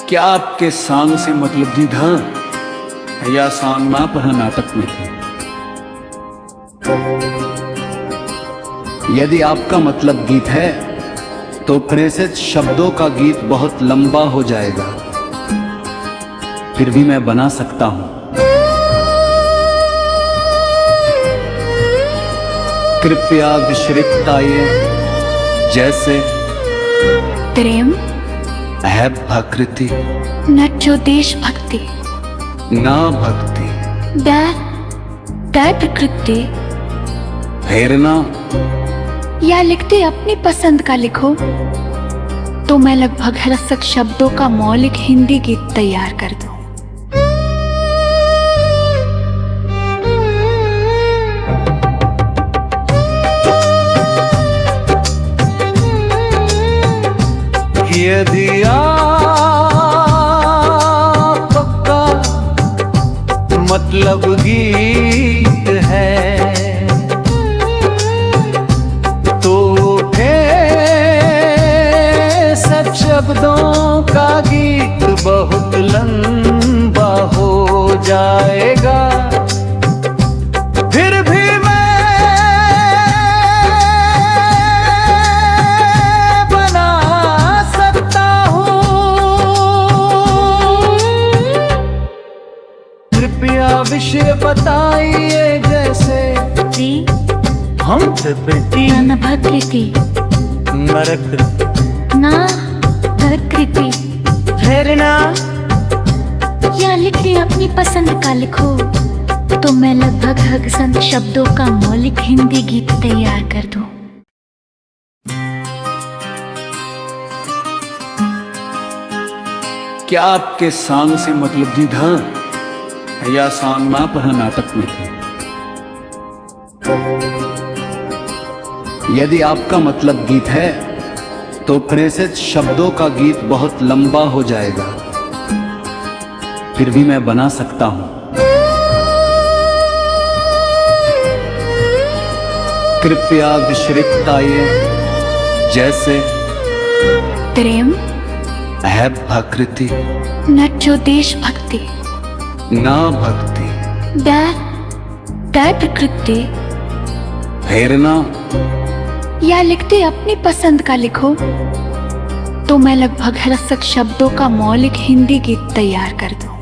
क्या आपके सांग से मतलब दीधा या सांग ना पढ़ा नाटक में थे। यदि आपका मतलब गीत है तो प्रेषित शब्दों का गीत बहुत लंबा हो जाएगा, फिर भी मैं बना सकता हूं। कृपया विश्रिताये जैसे प्रेम है प्रकृति न जो देशभक्ति ना भक्ति दै प्रकृति फेरना या लिखते अपनी पसंद का लिखो तो मैं लगभग रसक शब्दों का मौलिक हिंदी गीत तैयार कर दूं। यदि आपका मतलब गीत है तो सब शब्दों का गीत बहुत लंबा हो जाएगा, फिर भी विषय बताइए जैसे हम प्रकृति न प्रकृति ना प्रकृति फेरना या लिखते अपनी पसंद का लिखो तो मैं लगभग हगसंत शब्दों का मौलिक हिंदी गीत तैयार कर दूं। क्या आपके सांग से मतलब दीधा या सांग ना पढ़ा नाटक में थे। यदि आपका मतलब गीत है तो प्रेषित शब्दों का गीत बहुत लंबा हो जाएगा, फिर भी मैं बना सकता हूं। कृपया विश्रिताये जैसे प्रेम है प्रकृति न जो देशभक्ति ना भक्ति दै प्रकृति फेरना या लिखते अपनी पसंद का लिखो तो मैं लगभग रसक शब्दों का मौलिक हिंदी गीत तैयार कर दूं।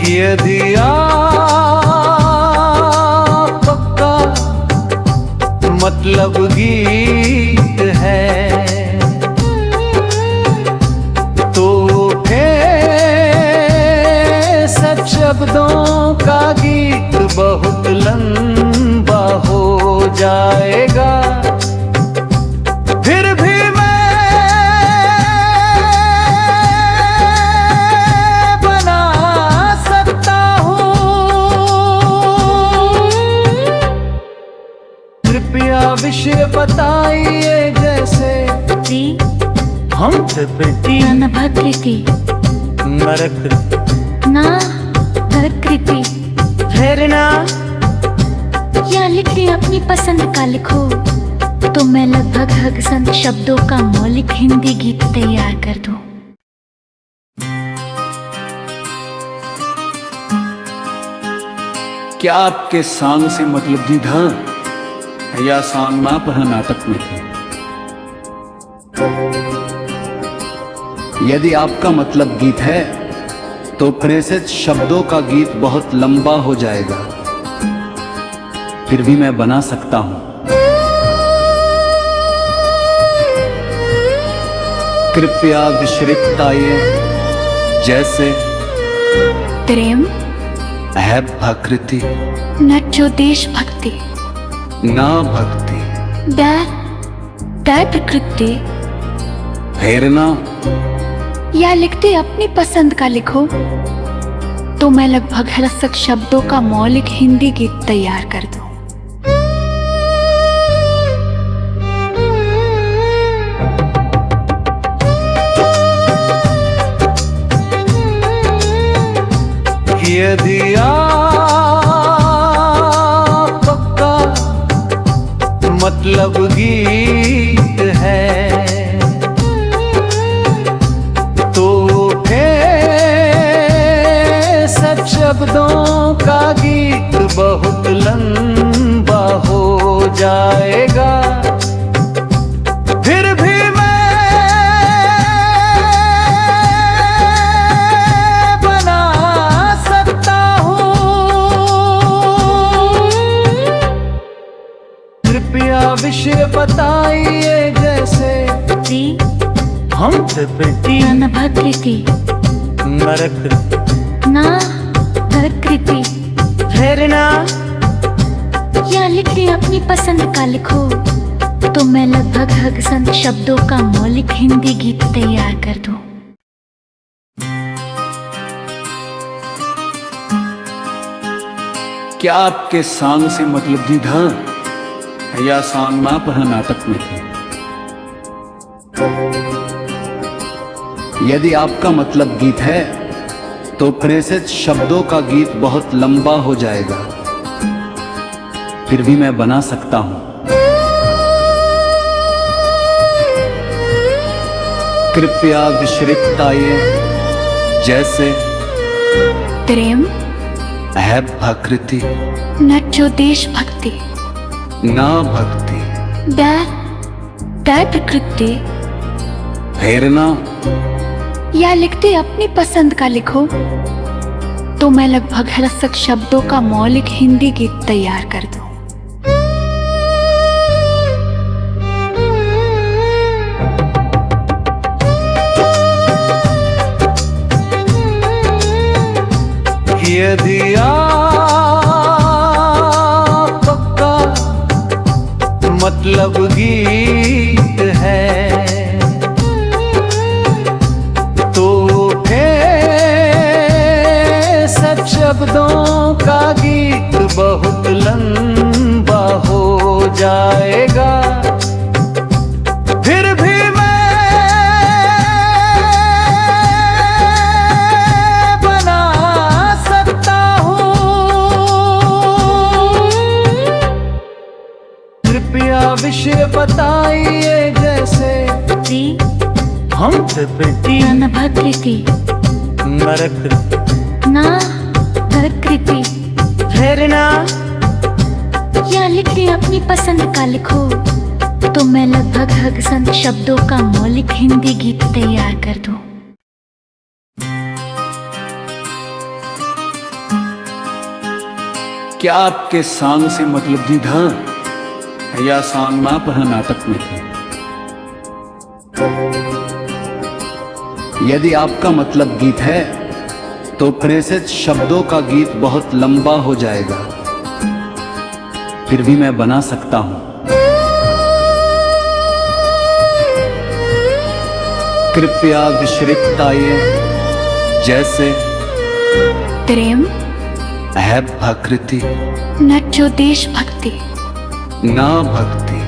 यदि आपका मतलब गीत है तो सब शब्दों का गीत बहुत लंबा हो जाएगा, फिर भी विषय बताइए जैसे हम प्रकृति न प्रकृति ना प्रकृति फेरना या लिखते अपनी पसंद का लिखो तो मैं लगभग हगसंत शब्दों का मौलिक हिंदी गीत तैयार कर दूं। क्या आपके सांग से मतलब दीधा या सांग ना पढ़ा नाटक में थे। यदि आपका मतलब गीत है तो प्रेषित शब्दों का गीत बहुत लंबा हो जाएगा, फिर भी मैं बना सकता हूं। कृपया विश्रिताये जैसे प्रेम है प्रकृति न जो देशभक्ति ना भक्ति दै प्रकृति फेरना या लिखते अपनी पसंद का लिखो तो मैं लगभग रसक शब्दों का मौलिक हिंदी गीत तैयार कर दूं। यदि लंबा हो जाएगा, फिर भी मैं बना सकता हूँ। कृपया विषय बताइए जैसे हम प्रकृति न प्रकृति ना प्रकृति प्रेरणा, या लिखिए अपनी पसंद का लिखो, तो मैं लगभग हर संत शब्दों का मौलिक हिंदी गीत तैयार कर दूं। क्या आपके सांग से मतलब दीधा या सांग माप नाटक में थे? यदि आपका मतलब गीत है तो प्रेषित शब्दों का गीत बहुत लंबा हो जाएगा, फिर भी मैं बना सकता हूं। कृपया विश्रिताइए जैसे प्रेम है प्रकृति न जो देशभक्ति ना भक्ति, दै प्रकृति प्रेरणा, या लिखते अपनी पसंद का लिखो, तो मैं लगभग हर शब्दों का मौलिक हिंदी गीत तैयार कर दूं। यदि आपका मतलब गीत है तो सब शब्दों का गीत बहुत लंबा हो जाएगा, फिर भी विषय बताइए जैसे हम प्रकृति न प्रकृति ना प्रकृति प्रेरणा, या लिखिए अपनी पसंद का लिखो, तो मैं लगभग हर संत शब्दों का मौलिक हिंदी गीत तैयार कर दूं। क्या आपके सांग से मतलब दीधा या सांग माप नाटक में थे? यदि आपका मतलब गीत है तो प्रेषित शब्दों का गीत बहुत लंबा हो जाएगा, फिर भी मैं बना सकता हूं। कृपया विश्रिताइए जैसे प्रेम है प्रकृति न जो देशभक्ति ना भक्ति,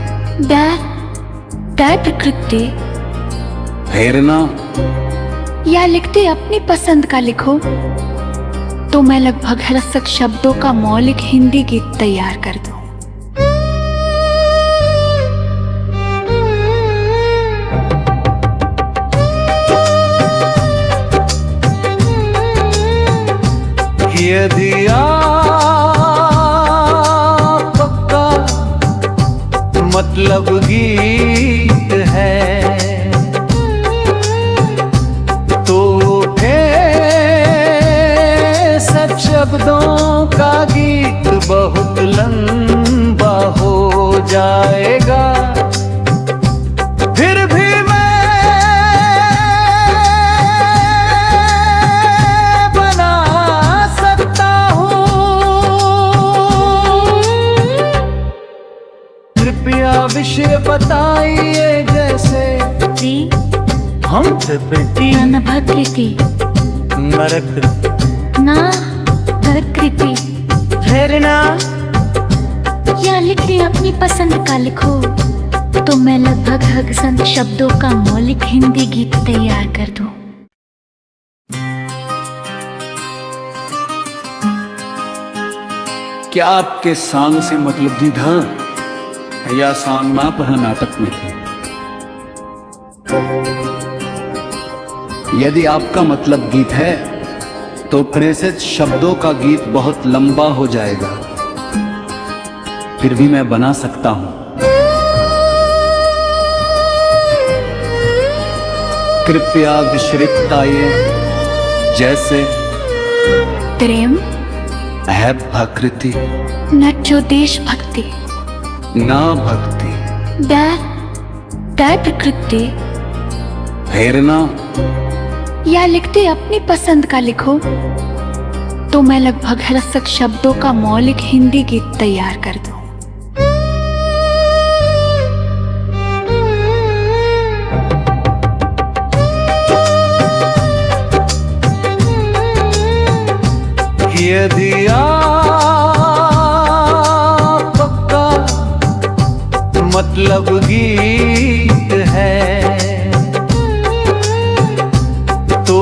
दै प्रकृति प्रेरणा, या लिखते अपनी पसंद का लिखो, तो मैं लगभग हर शब्दों का मौलिक हिंदी गीत तैयार कर दूं। यदि आपका मतलब गीत है तो सब शब्दों का गीत बहुत लंबा हो जाएगा, फिर भी विषय बताइए जैसे हम प्रकृति न प्रकृति ना प्रकृति प्रेरणा, या लिखिए अपनी पसंद का लिखो, तो मैं लगभग हर संत शब्दों का मौलिक हिंदी गीत तैयार कर दूं। क्या आपके सांग से मतलब दीधा या सांग माप नाटक में थे? यदि आपका मतलब गीत है तो प्रेषित शब्दों का गीत बहुत लंबा हो जाएगा, फिर भी मैं बना सकता हूँ। कृपया विश्रिताये जैसे प्रेम है प्रकृति न जो देशभक्ति ना भक्ति दै प्रकृति। फेरना या लिखते अपनी पसंद का लिखो तो मैं लगभग रसक शब्दों का मौलिक हिंदी गीत तैयार कर दूं। यदि आपका मतलब गीत है तो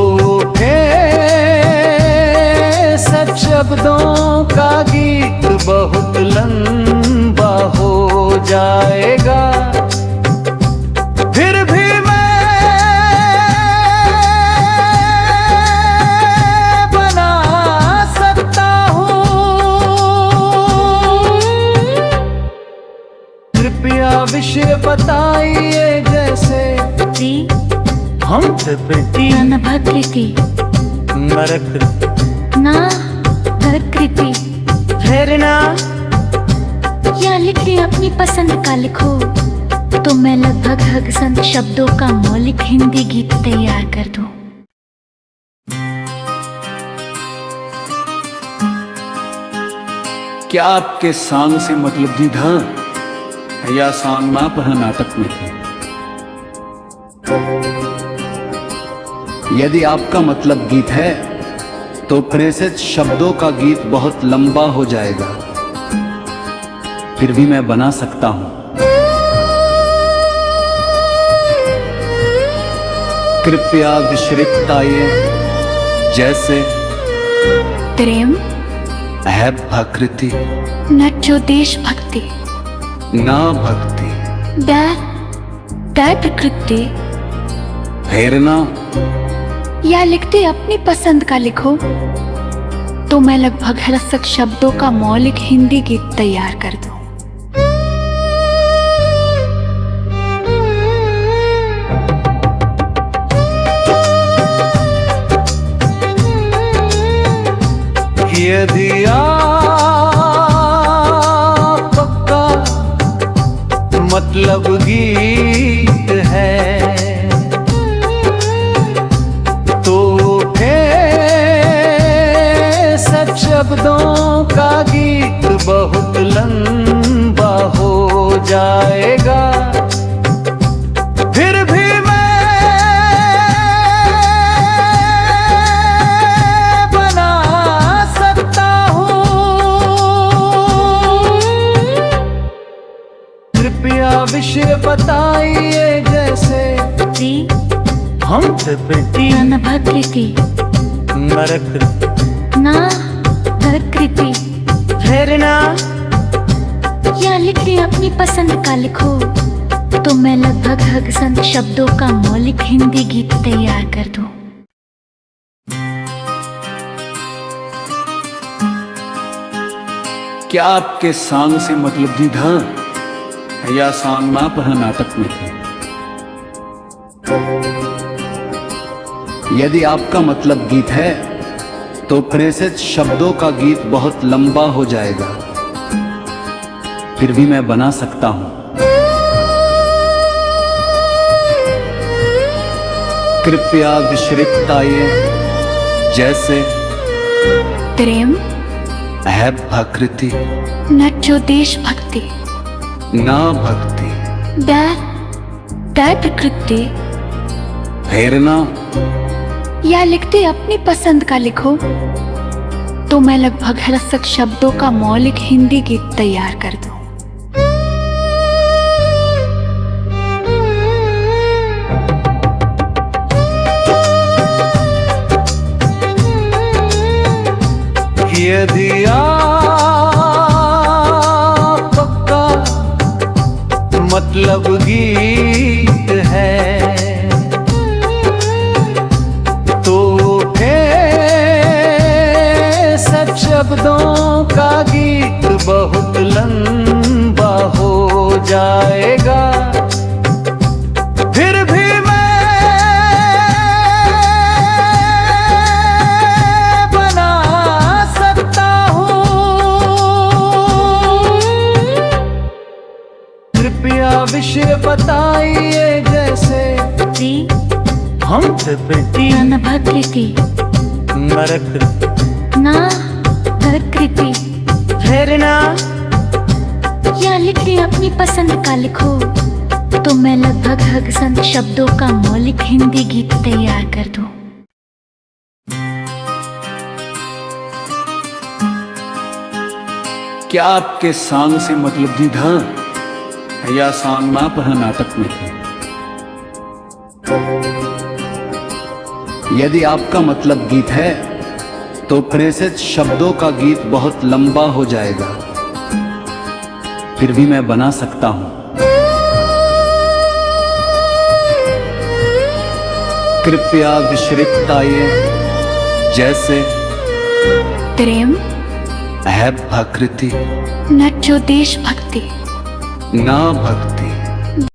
सब शब्दों का गीत बहुत लंबा हो जाएगा। फिर भी विषय बताइए जैसे हम न भकृति ना प्रकृति। फेरना या लिखते अपनी पसंद का लिखो तो मैं लगभग हगसंत शब्दों का मौलिक हिंदी गीत तैयार कर दूं। क्या आपके सांग से मतलब दीधा या सांग ना पढ़ा नाटक में थे? यदि आपका मतलब गीत है तो प्रेषित शब्दों का गीत बहुत लंबा हो जाएगा। फिर भी मैं बना सकता हूं। कृपया विश्रिताये जैसे प्रेम है प्रकृति न जो देशभक्ति ना भक्ति दै प्रकृति। फेरना या लिखते अपनी पसंद का लिखो तो मैं लगभग रसक शब्दों का मौलिक हिंदी गीत तैयार कर दूं। यदि आपका मतलब गीत है तो सब शब्दों का गीत बहुत लंबा हो जाएगा। फिर भी विषय बताइए जैसे हम न भकृति ना प्रकृति। फेरना या लिखते अपनी पसंद का लिखो तो मैं लगभग हगसंत शब्दों का मौलिक हिंदी गीत तैयार कर दूं। क्या आपके सांग से मतलब दीधा या सांग ना पढ़ा नाटक में थे? यदि आपका मतलब गीत है तो प्रेषित शब्दों का गीत बहुत लंबा हो जाएगा। फिर भी मैं बना सकता हूं। कृपया विश्रिताये जैसे प्रेम है प्रकृति न जो देशभक्ति ना भक्ति दै प्रकृति। फेरना या लिखते अपनी पसंद का लिखो तो मैं लगभग रसक शब्दों का मौलिक हिंदी गीत तैयार कर दूं। यदि आपका मतलब गीत है तो सब शब्दों का गीत बहुत लंबा जाएगा। फिर भी मैं बना सकता हूँ। कृपया विषय बताइए जैसे ती हम प्रकृति न भकृति नरकृति ना प्रकृति। फिर ना या लिखिए अपनी पसंद का लिखो, तो मैं लगभग हग संत शब्दों का मौलिक हिंदी गीत तैयार कर दूं। क्या आपके सांग से मतलब दीधा या सांग ना पढ़ा नाटक में? यदि आपका मतलब गीत है तो प्रेषित शब्दों का गीत बहुत लंबा हो जाएगा। फिर भी मैं बना सकता हूं। कृपया विश्रिताइए जैसे प्रेम है प्रकृति न जो देशभक्ति ना भक्ति।